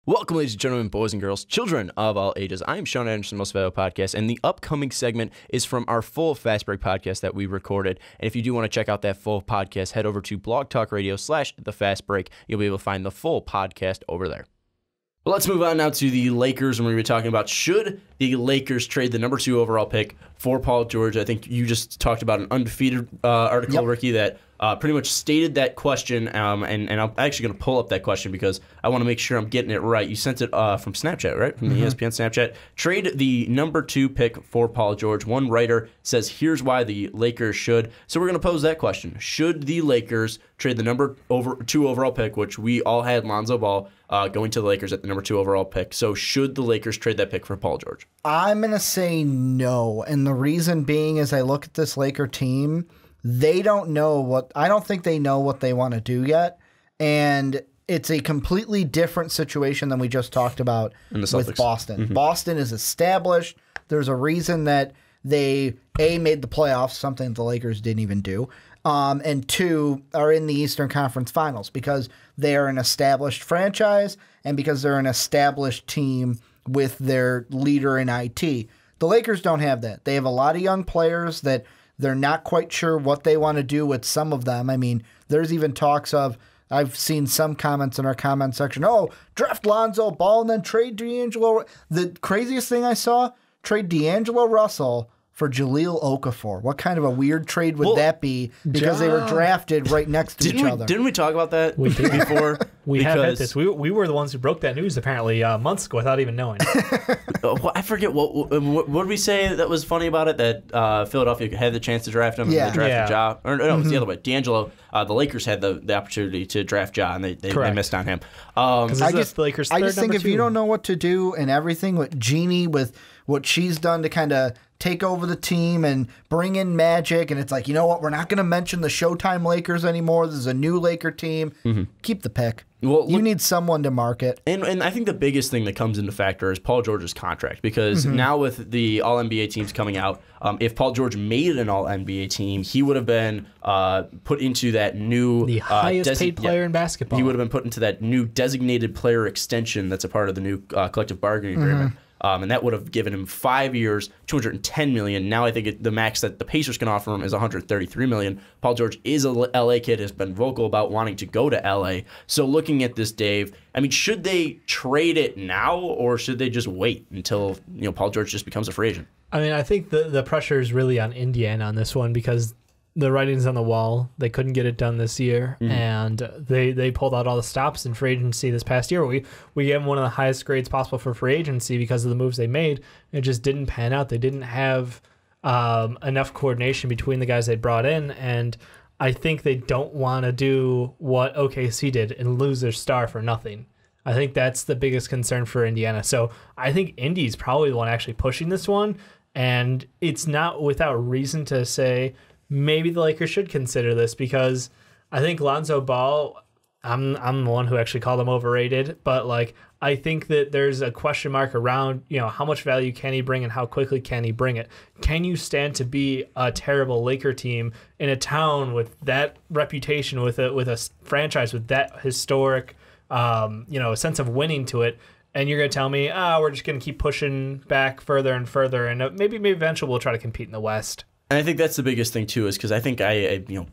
Welcome, ladies and gentlemen, boys and girls, children of all ages. I am Sean Anderson, Most Valuable Podcast, and the upcoming segment is from our full Fast Break podcast that we recorded. And if you do want to check out that full podcast, head over to Blog Talk Radio/The Fast Break. You'll be able to find the full podcast over there. Well, let's move on now to the Lakers, and we're going to be talking about should the Lakers trade the number 2 overall pick for Paul George. I think you just talked about an undefeated article, Ricky, that pretty much stated that question, and I'm actually going to pull up that question because I want to make sure I'm getting it right. You sent it from Snapchat, right? From the ESPN Snapchat. Trade the number 2 pick for Paul George. One writer says, here's why the Lakers should. So we're going to pose that question. Should the Lakers trade the number 2 overall pick, which we all had Lonzo Ball going to the Lakers at the number 2 overall pick. So should the Lakers trade that pick for Paul George? I'm going to say no. And the reason being is I look at this Laker team, they don't know I don't think they know what they want to do yet. And it's a completely different situation than we just talked about with Boston. Mm-hmm. Boston is established. There's a reason that they, A, made the playoffs, something the Lakers didn't even do, and 2, are in the Eastern Conference Finals because they are an established franchise and because they're an established team with their leader in IT. The Lakers don't have that. They have a lot of young players that they're not quite sure what they want to do with some of them. I mean, there's even talks of, I've seen some comments in our comment section, draft Lonzo Ball and then trade D'Angelo. The craziest thing I saw, trade D'Angelo Russell for Jahlil Okafor. What kind of a weird trade would that be? Because they were drafted right next to each other. Didn't we talk about that before? We have had this. We were the ones who broke that news apparently months ago without even knowing. I forget what did we say that was funny about it, that Philadelphia had the chance to draft him and they drafted Ja. Or no, it's the other way. D'Angelo, the Lakers had the opportunity to draft Ja and they missed on him. I just think if you don't know what to do and everything with Jeannie, with what she's done to kind of take over the team and bring in Magic, and it's like, you know what, we're not going to mention the Showtime Lakers anymore. This is a new Laker team. Keep the pick. Well, you need someone to market. And I think the biggest thing that comes into factor is Paul George's contract, because now with the All-NBA teams coming out, if Paul George made an All-NBA team, he would have been put into that new... The highest paid player in basketball. He would have been put into that new designated player extension that's a part of the new collective bargaining agreement. And that would have given him 5 years, $210 million. Now I think the max that the Pacers can offer him is $133 million. Paul George is a LA kid, has been vocal about wanting to go to LA. So looking at this, Dave, I mean, should they trade it now or should they just wait until Paul George just becomes a free agent? I mean, I think the pressure is really on Indiana on this one because the writing's on the wall. They couldn't get it done this year, and they pulled out all the stops in free agency this past year. We gave them one of the highest grades possible for free agency because of the moves they made. It just didn't pan out. They didn't have enough coordination between the guys they brought in, and I think they don't want to do what OKC did and lose their star for nothing. I think that's the biggest concern for Indiana. So I think Indy's probably the one actually pushing this one, and it's not without reason to say maybe the Lakers should consider this because I think Lonzo Ball, I'm the one who actually called him overrated, but I think that there's a question mark around, how much value can he bring and how quickly can he bring it? Can you stand to be a terrible Laker team in a town with that reputation, with a franchise with that historic, sense of winning to it? And you're going to tell me, we're just going to keep pushing back further and further, and maybe eventually we'll try to compete in the West. And I think that's the biggest thing too, is because I think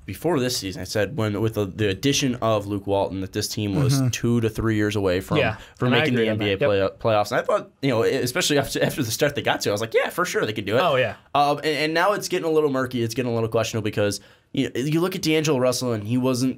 before this season I said with the addition of Luke Walton that this team was 2 to 3 years away from making the NBA playoffs. And I thought especially after the start they got to, I was like, yeah, for sure they could do it. Oh yeah. And now it's getting a little murky. It's getting a little questionable because you look at D'Angelo Russell and he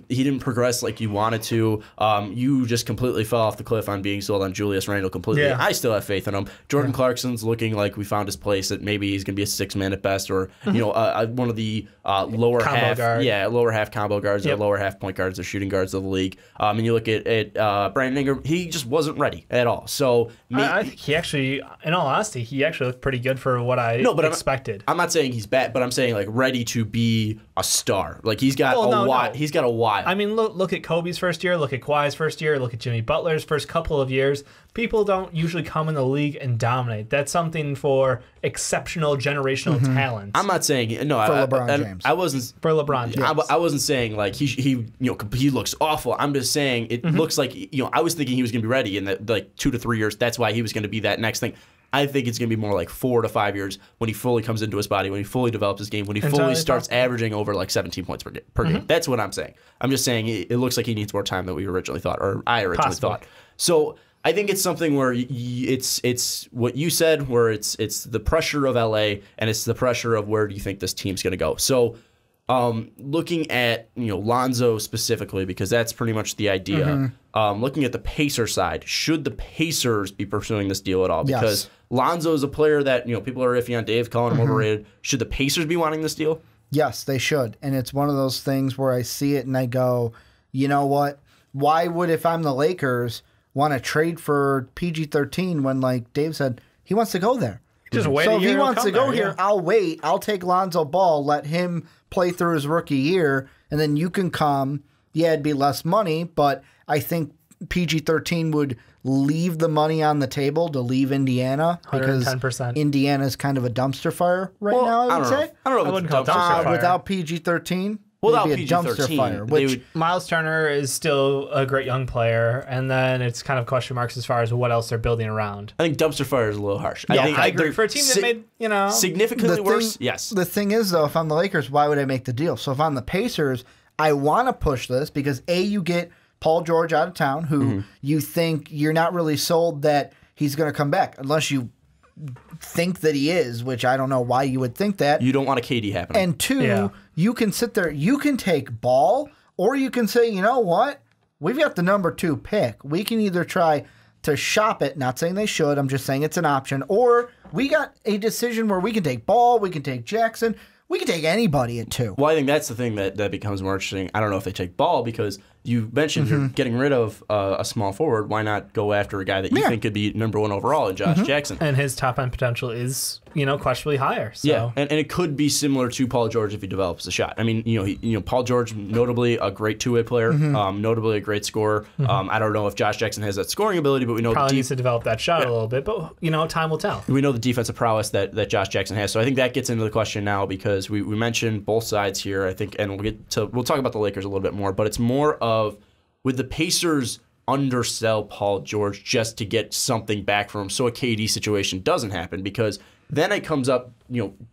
didn't progress like you wanted to. You just completely fell off the cliff on being sold on Julius Randle completely. Yeah. I still have faith in him. Jordan Clarkson's looking like we found his place, that maybe he's going to be a 6-man at best, or one of the lower half combo guards, or lower half point guards, or shooting guards of the league. And you look at Brandon Ingram, he just wasn't ready at all. So I think he actually, in all honesty, he actually looked pretty good for what I expected. I'm not saying he's bad, but I'm saying ready to be a star. Like he's got He's got a while. I mean, look at Kobe's first year, look at Kawhi's first year, look at Jimmy Butler's first couple of years. People don't usually come in the league and dominate. That's something for exceptional generational talent. I'm not saying no. For LeBron James. I wasn't for LeBron James. I wasn't saying like he looks awful. I'm just saying it looks like I was thinking he was going to be ready in that like 2 to 3 years. That's why he was going to be that next thing. I think it's going to be more like 4 to 5 years when he fully comes into his body, when he fully develops his game, when he fully starts averaging over like 17 points per game. That's what I'm saying. I'm just saying it looks like he needs more time than we originally thought, or I originally thought. So I think it's something where it's what you said, where it's the pressure of LA and it's the pressure of where do you think this team's going to go. So looking at Lonzo specifically, because that's pretty much the idea. Looking at the Pacers side, should the Pacers be pursuing this deal at all? Because Lonzo is a player that people are iffy on. Dave calling him overrated. Should the Pacers be wanting this deal? Yes, they should. And it's one of those things where I see it and I go, you know what? Why would, if I'm the Lakers, want to trade for PG-13 when, like Dave said, he wants to go there? Just wait. So if he wants to go here, I'll wait. I'll take Lonzo Ball, let him play through his rookie year, and then you can come. Yeah, it'd be less money, but I think PG-13 would leave the money on the table to leave Indiana because 110%. Indiana is kind of a dumpster fire now, I would say. I don't know if it's a dumpster fire. Without PG-13? Without maybe a dumpster fire. Which Miles Turner is still a great young player, and then it's kind of question marks as far as what else they're building around. I think dumpster fire is a little harsh. Yeah, I agree. For a team that made, significantly worse, yes. The thing is, though, if I'm the Lakers, why would I make the deal? So if I'm the Pacers, I want to push this because, A, you get Paul George out of town, who you think you're not really sold that he's going to come back, unless you think that he is, which I don't know why you would think that. You don't want a KD happening. And 2, you can sit there, you can take Ball, or you can say, you know what? We've got the number 2 pick. We can either try to shop it, not saying they should, I'm just saying it's an option, or we got a decision where we can take Ball, we can take Jackson, we can take anybody at 2. Well, I think that's the thing that becomes more interesting. I don't know if they take Ball because you mentioned you're getting rid of a small forward. Why not go after a guy that you think could be number 1 overall in Josh Jackson? And his top end potential is, questionably higher. So. Yeah, and it could be similar to Paul George if he develops a shot. I mean, Paul George, notably a great two-way player, notably a great scorer. I don't know if Josh Jackson has that scoring ability, but we know probably needs to develop that shot a little bit. But time will tell. We know the defensive prowess that Josh Jackson has. So I think that gets into the question now because we mentioned both sides here. I think, and we'll talk about the Lakers a little bit more, but it's more of, would the Pacers undersell Paul George just to get something back from him so a KD situation doesn't happen? Because then it comes up,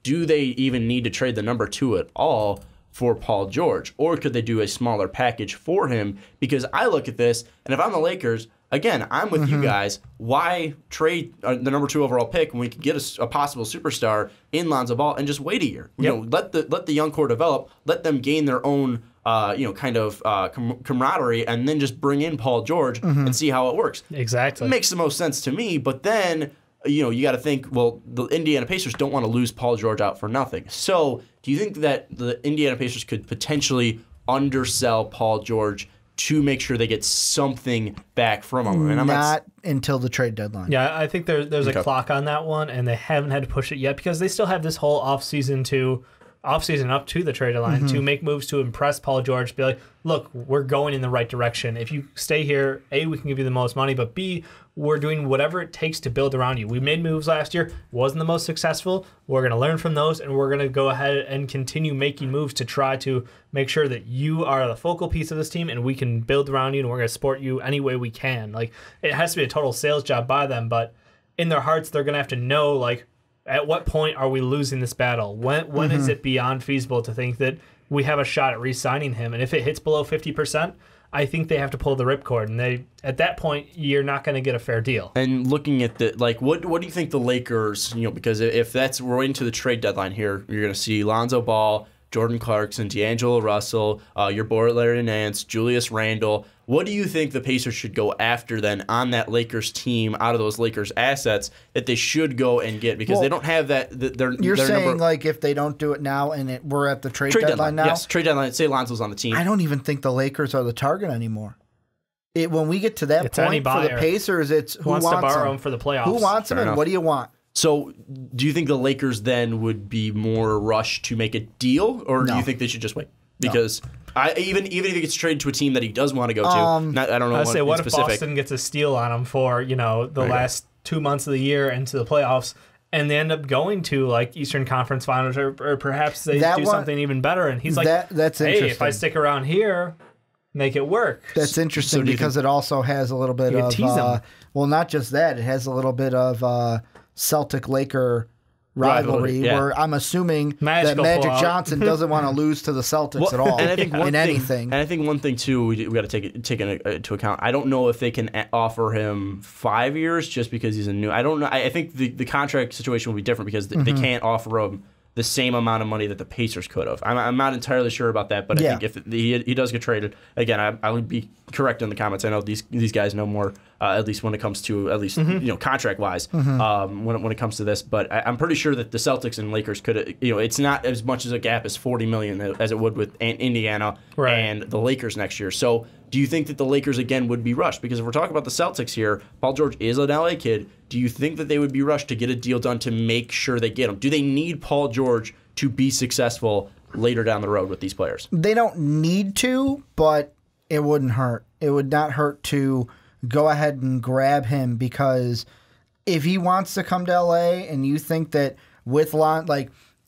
do they even need to trade the number 2 at all for Paul George? Or could they do a smaller package for him? Because I look at this, and if I'm the Lakers, again, I'm with you guys. Why trade the number 2 overall pick when we can get a possible superstar in Lonzo Ball and just wait a year? Let the young core develop, let them gain their own camaraderie, and then just bring in Paul George and see how it works. Exactly. It makes the most sense to me, but then, you got to think, well, the Indiana Pacers don't want to lose Paul George out for nothing. So do you think that the Indiana Pacers could potentially undersell Paul George to make sure they get something back from him? And not until the trade deadline. Yeah, I think there's a clock on that one, and they haven't had to push it yet because they still have this whole offseason up to the trade deadline to make moves to impress Paul George, be like, look, we're going in the right direction. If you stay here, A, we can give you the most money, but B, we're doing whatever it takes to build around you. We made moves last year, wasn't the most successful. We're going to learn from those, and we're going to go ahead and continue making moves to try to make sure that you are the focal piece of this team and we can build around you and we're going to support you any way we can. Like, it has to be a total sales job by them, but in their hearts, they're going to have to know, like, at what point are we losing this battle? When is it beyond feasible to think that we have a shot at re-signing him? And if it hits below 50%, I think they have to pull the ripcord. And at that point, you're not going to get a fair deal. And looking at what do you think the Lakers, because if we're waiting to the trade deadline here, you're going to see Lonzo Ball, Jordan Clarkson, D'Angelo Russell, your boy Larry Nance, Julius Randle. What do you think the Pacers should go after then on that Lakers team, out of those Lakers assets, that they should go and get? Because they don't have that. You're saying like if they don't do it now and we're at the trade deadline now? Yes, trade deadline. Say Lonzo's on the team. I don't even think the Lakers are the target anymore. When we get to that point for the Pacers, it's who wants to borrow them for the playoffs. Who wants them and what do you want? So do you think the Lakers then would be more rushed to make a deal, or do you think they should just wait? because even if he gets traded to a team that he does want to go to, I don't know. I say, what if specific. Boston gets a steal on him for the last 2 months of the year into the playoffs, and they end up going to like Eastern Conference Finals, or perhaps they do something even better, and he's like, that's hey, interesting. if I stick around here, make it work. That's interesting because it also has a little bit of tease him. well, not just that, it has a little bit of Celtic Laker rivalry where I'm assuming that Magic Johnson doesn't want to lose to the Celtics at all. And I think anything. And I think one thing too we got to take into account. I don't know if they can offer him 5 years just because he's a new. I don't know. I think the contract situation will be different because they can't offer him the same amount of money that the Pacers could have. I'm not entirely sure about that, but I think if he does get traded, again, I would be correct in the comments. I know these guys know more, at least when it comes to contract wise, when it comes to this. But I'm pretty sure that the Celtics and Lakers could, it's not as much as a gap as $40 million as it would with Indiana and the Lakers next year. So do you think that the Lakers again would be rushed? Because if we're talking about the Celtics here, Paul George is an LA kid. Do you think that they would be rushed to get a deal done to make sure they get him? Do they need Paul George to be successful later down the road with these players? They don't need to, but it wouldn't hurt. It would not hurt to go ahead and grab him, because if he wants to come to LA and you think that with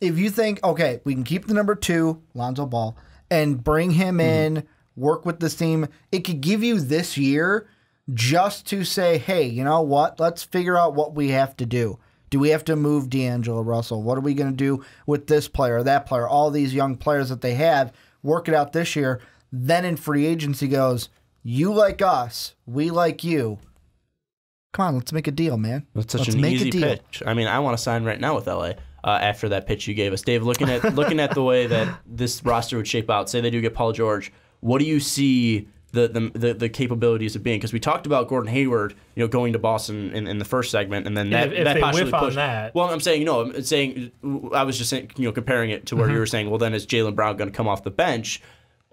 if you think, okay, we can keep the number 2, Lonzo Ball, and bring him in, work with this team, it could give you this year just to say, hey, you know what? Let's figure out what we have to do. Do we have to move D'Angelo Russell? What are we going to do with this player, that player, all these young players that they have? Work it out this year. Then in free agency goes, you like us, we like you. Come on, let's make a deal, man. That's such an easy pitch. I mean, I want to sign right now with LA. After that pitch you gave us, Dave, looking at the way that this roster would shape out, say they do get Paul George, what do you see the capabilities of being? Because we talked about Gordon Hayward, going to Boston in the first segment, and then that they possibly whiff pushed. On that. Well, I'm saying I was just saying, comparing it to where you were saying, well, then is Jaylen Brown going to come off the bench?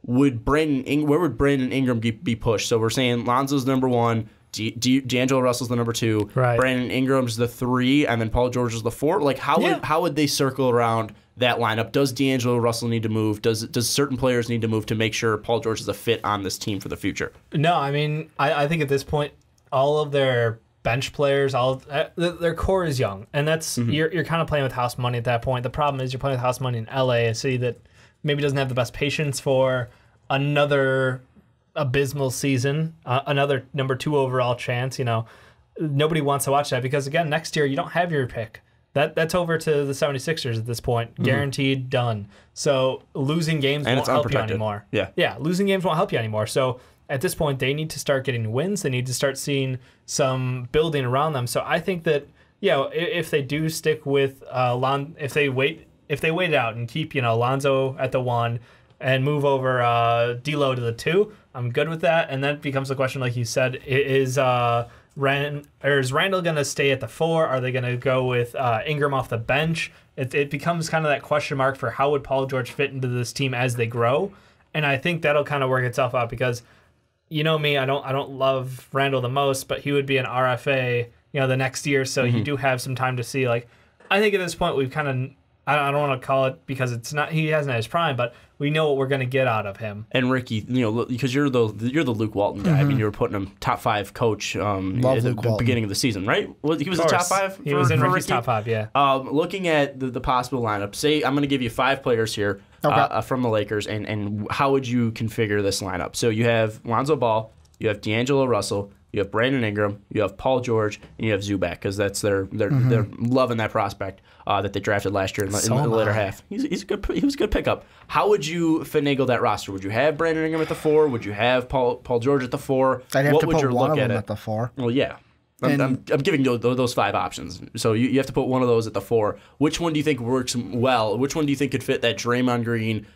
Where would Brandon Ingram be pushed? So we're saying Lonzo's number 1. D'Angelo Russell's the number 2, right. Brandon Ingram's the 3, and then Paul George is the 4. Like how would they circle around that lineup? Does D'Angelo Russell need to move? Does certain players need to move to make sure Paul George is a fit on this team for the future? No, I mean I think at this point all of their bench players, their core is young, and that's you're kind of playing with house money at that point. The problem is you're playing with house money in LA, a city that maybe doesn't have the best patience for another abysmal season, another number 2 overall chance. Nobody wants to watch that because, again, next year you don't have your pick. That's over to the 76ers at this point. Guaranteed, done. So losing games won't help you anymore. Yeah, losing games won't help you anymore. So at this point, they need to start getting wins. They need to start seeing some building around them. So I think that, if they do stick with if they wait it out and keep Lonzo at the 1 and move over D'Lo to the 2, I'm good with that. And then becomes the question, like you said, is Randall going to stay at the 4? Are they going to go with Ingram off the bench? It becomes kind of that question mark for how would Paul George fit into this team as they grow. And I think that'll kind of work itself out because, me, I don't love Randall the most, but he would be an RFA, the next year. So you do have some time to see. Like, I think at this point we've kind of, I don't want to call it because he hasn't had his prime, but we know what we're going to get out of him. And Ricky, because you're the Luke Walton guy. I mean, you were putting him top 5 coach at the beginning of the season, right? He was a top 5. He was in Ricky's top 5, yeah. Looking at the possible lineup, say I'm going to give you 5 players here from the Lakers, and how would you configure this lineup? So you have Lonzo Ball, you have D'Angelo Russell, you have Brandon Ingram, you have Paul George, and you have Zubac, because that's they're loving that prospect that they drafted last year in the later half. He was a good pickup. How would you finagle that roster? Would you have Brandon Ingram at the 4? Would you have Paul George at the 4? I'd have to put one of them at the 4. Well, yeah. I'm giving you those 5 options. So you have to put one of those at the 4. Which one do you think works well? Which one do you think could fit that Draymond Green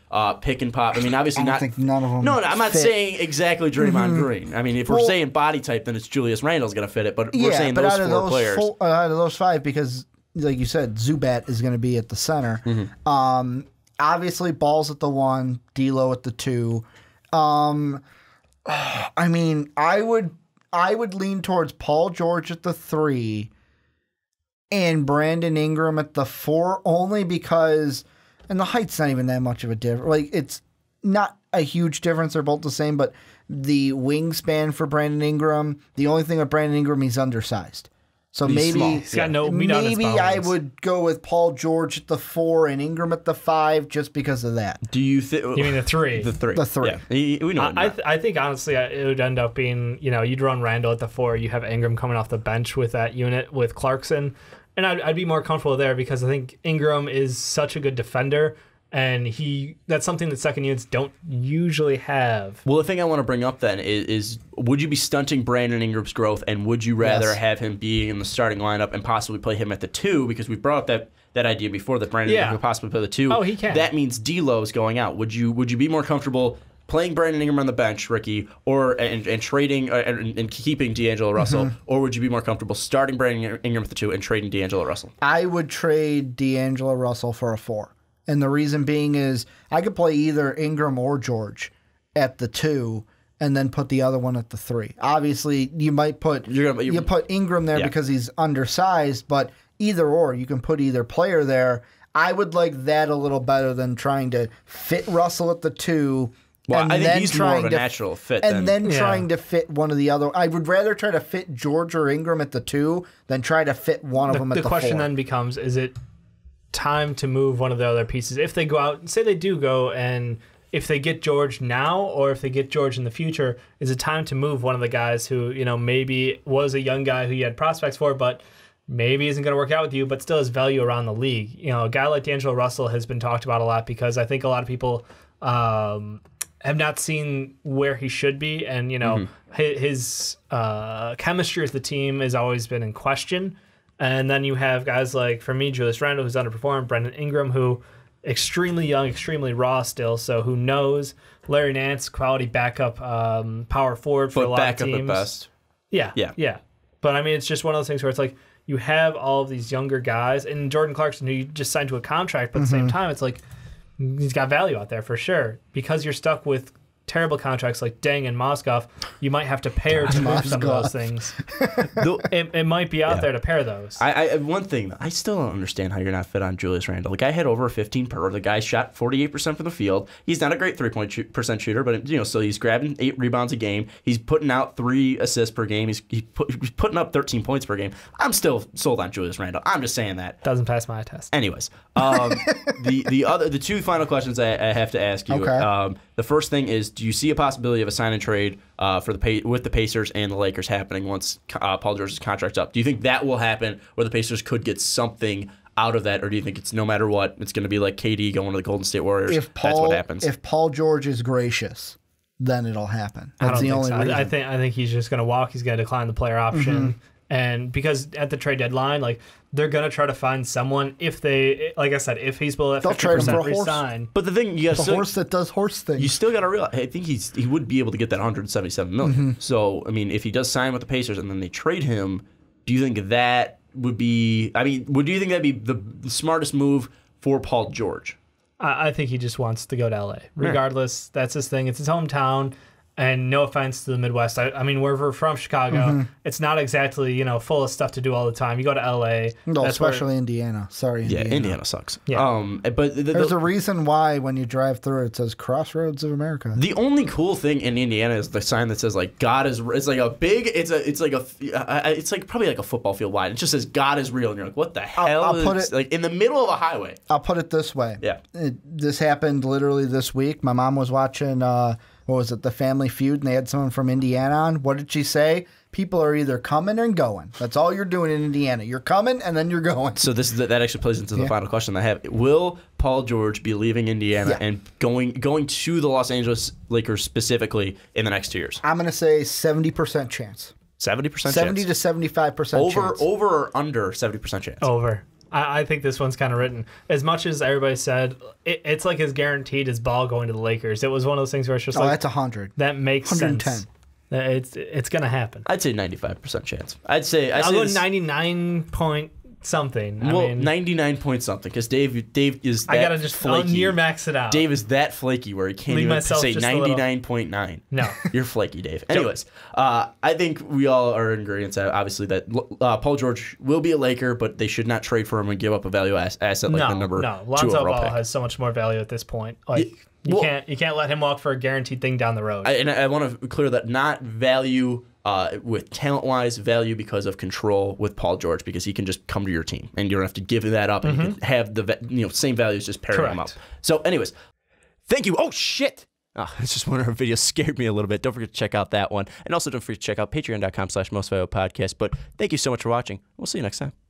pick and pop? I mean, obviously I think none of them. No, I'm not saying exactly Draymond Green. I mean, if we're saying body type, then it's Julius Randle's going to fit it. But we're saying those 4 players. Out of those 5, because like you said, Zubac is going to be at the center. Obviously, Ball's at the 1, D'Lo at the 2. I mean, I would lean towards Paul George at the 3 and Brandon Ingram at the 4, only because, and the height's not even that much of a difference. Like, not a huge difference. They're both the same, but the wingspan for Brandon Ingram, the only thing with Brandon Ingram, he's undersized. So He's small. He's got no meat on his bones. I would go with Paul George at the 4 and Ingram at the 5 just because of that. Do you think? You mean the 3? The 3. The 3. Yeah. We know. I think honestly it would end up being, you'd run Randall at the 4. You have Ingram coming off the bench with that unit with Clarkson. And I'd be more comfortable there because I think Ingram is such a good defender. And that's something that second units don't usually have. Well, the thing I want to bring up then is would you be stunting Brandon Ingram's growth, and would you rather have him be in the starting lineup and possibly play him at the 2? Because we brought up that idea before that Brandon Ingram could possibly play the 2. Oh, he can. That means D'Lo's going out. Would you be more comfortable playing Brandon Ingram on the bench, Ricky, and trading and keeping D'Angelo Russell, or would you be more comfortable starting Brandon Ingram at the 2 and trading D'Angelo Russell? I would trade D'Angelo Russell for a 4. And the reason being is I could play either Ingram or George at the 2 and then put the other one at the 3. Obviously, you might put you put Ingram there because he's undersized, but either or, you can put either player there. I would like that a little better than trying to fit Russell at the 2. Well, and I think then he's more of a natural fit. And then trying to fit one of the other. I would rather try to fit George or Ingram at the 2 than try to fit one of them at the 4. The question then becomes, is it time to move one of the other pieces? If they go out, say they do go, and if they get George now or if they get George in the future, is it time to move one of the guys who, maybe was a young guy who you had prospects for, but maybe isn't going to work out with you, but still has value around the league? A guy like D'Angelo Russell has been talked about a lot because I think a lot of people have not seen where he should be, and his chemistry with the team has always been in question. And then you have guys like, for me, Julius Randle, who's underperformed, Brandon Ingram, who extremely young, extremely raw still, so who knows? Larry Nance, quality backup power forward for a lot of teams. Backup at best. Yeah. But I mean, it's just one of those things where it's like you have all of these younger guys, and Jordan Clarkson, who you just signed to a contract, but at the same time, it's like he's got value out there for sure. Because you're stuck with terrible contracts like Deng and Moskov, you might have to pair to move some of those things. It might be out there to pair those. One thing, I still don't understand how you're not fit on Julius Randle. The guy had over a 15 per. The guy shot 48% from the field. He's not a great 3% shooter, but so he's grabbing 8 rebounds a game. He's putting out 3 assists per game. He's putting up 13 points per game. I'm still sold on Julius Randle. I'm just saying that. Doesn't pass my test. Anyways, the 2 final questions I have to ask you. Okay. The first thing is, do you see a possibility of a sign and trade with the Pacers and the Lakers happening once Paul George's contract's up? Do you think that will happen, where the Pacers could get something out of that, or do you think it's no matter what, it's going to be like KD going to the Golden State Warriors? That's what happens. If Paul George is gracious, then it'll happen. That's the only reason. I think he's just going to walk. He's going to decline the player option. And because at the trade deadline, like, they're going to try to find someone if they, like I said, if he's below that 50% resign. But the thing, you got the horse that does horse things. You still got to realize, I think he would be able to get that $177 million. So, I mean, if he does sign with the Pacers and then they trade him, do you think that would be, do you think that'd be the smartest move for Paul George? I think he just wants to go to LA. Regardless, that's his thing. It's his hometown. And no offense to the Midwest. I mean, we're from Chicago. It's not exactly, full of stuff to do all the time. You go to L.A. No, especially Indiana. Sorry, Indiana. Yeah, Indiana sucks. Yeah. But there's a reason why when you drive through it says Crossroads of America. The only cool thing in Indiana is the sign that says like God is. It's like a big. It's like probably like a football field wide. It just says God is real, and you're like, what the hell? I'll put it like in the middle of a highway. I'll put it this way. Yeah. This happened literally this week. My mom was watching. What was it, The Family Feud, and they had someone from Indiana on. What did she say? People are either coming and going. That's all you're doing in Indiana. You're coming, and then you're going. So that actually plays into the final question I have. Will Paul George be leaving Indiana and going to the Los Angeles Lakers specifically in the next 2 years? I'm going to say 70% chance. 70% 70 to 75% chance. Over or under 70% chance? Over. I think this one's kind of written. As much as everybody said, it's like as guaranteed as Ball going to the Lakers. It was one of those things where it's just like... that's 100. That makes 110. Sense. It's going to happen. I'd say 95% chance. I'll go 99 point something. Well, 99 point something, because Dave is that I gotta just flaky. near max it out. Dave is that flaky where he can't even say 99.9. No. You're flaky, Dave. Anyways, I think we all are in agreement, obviously, that Paul George will be a Laker, but they should not trade for him and give up a value asset like the number 2 overall Lonzo Ball pick. has so much more value at this point. You can't let him walk for a guaranteed thing down the road. I want to clear that, not value with talent-wise, value because of control with Paul George, because he can just come to your team and you don't have to give that up and you can have the same values, just pairing them up. So anyways, thank you. Oh, shit. Oh, it's just one of our videos scared me a little bit. Don't forget to check out that one. And also don't forget to check out patreon.com/mostvaluablepodcast. But thank you so much for watching. We'll see you next time.